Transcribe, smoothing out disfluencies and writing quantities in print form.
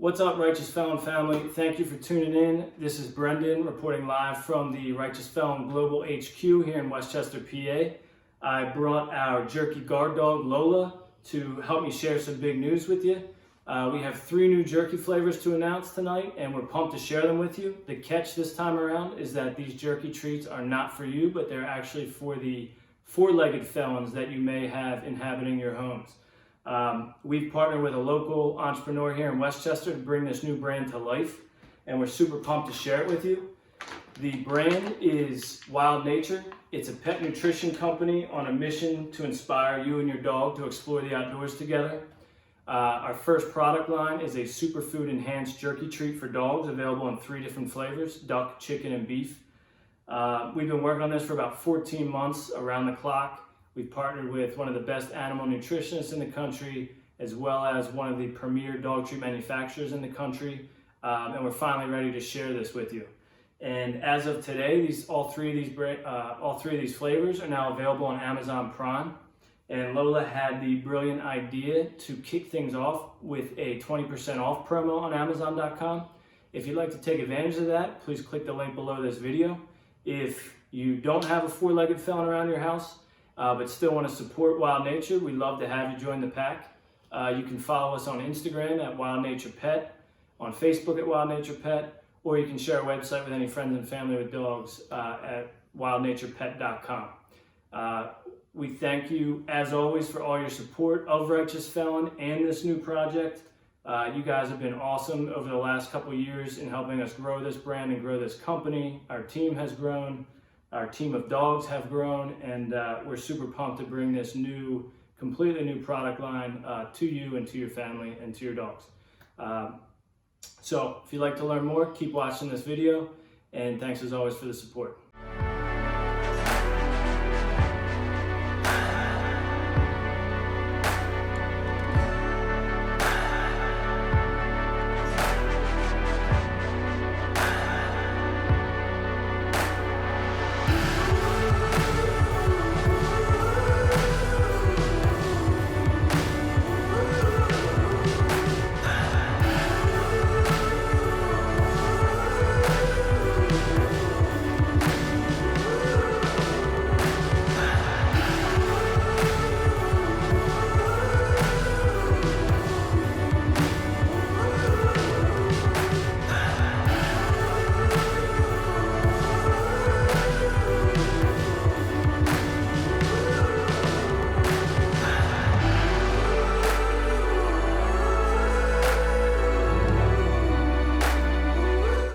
What's up, Righteous Felon family? Thank you for tuning in. This is Brendan reporting live from the Righteous Felon Global HQ here in Westchester, PA. I brought our jerky guard dog, Lola, to help me share some big news with you. We have 3 new jerky flavors to announce tonight, and we're pumped to share them with you. The catch this time around is that these jerky treats are not for you, but they're actually for the 4-legged felons that you may have inhabiting your homes. We've partnered with a local entrepreneur here in Westchester to bring this new brand to life, and we're super pumped to share it with you. The brand is Wild Nature. It's a pet nutrition company on a mission to inspire you and your dog to explore the outdoors together. Our first product line is a superfood enhanced jerky treat for dogs, available in 3 different flavors: duck, chicken, and beef. We've been working on this for about 14 months around the clock. We've partnered with one of the best animal nutritionists in the country, as well as one of the premier dog treat manufacturers in the country, and we're finally ready to share this with you. And as of today, all three of these flavors are now available on Amazon Prime. And Lola had the brilliant idea to kick things off with a 20% off promo on Amazon.com. If you'd like to take advantage of that, please click the link below this video. If you don't have a 4-legged felon around your house, but still want to support Wild Nature, we'd love to have you join the pack. You can follow us on Instagram at Wild Nature Pet, on Facebook at Wild Nature Pet, or you can share our website with any friends and family with dogs at wildnaturepet.com. We thank you, as always, for all your support of Righteous Felon and this new project. You guys have been awesome over the last couple of years in helping us grow this brand and grow this company. Our team has grown. Our team of dogs have grown, and we're super pumped to bring this completely new product line to you and to your family and to your dogs. So if you'd like to learn more, keep watching this video, and thanks as always for the support.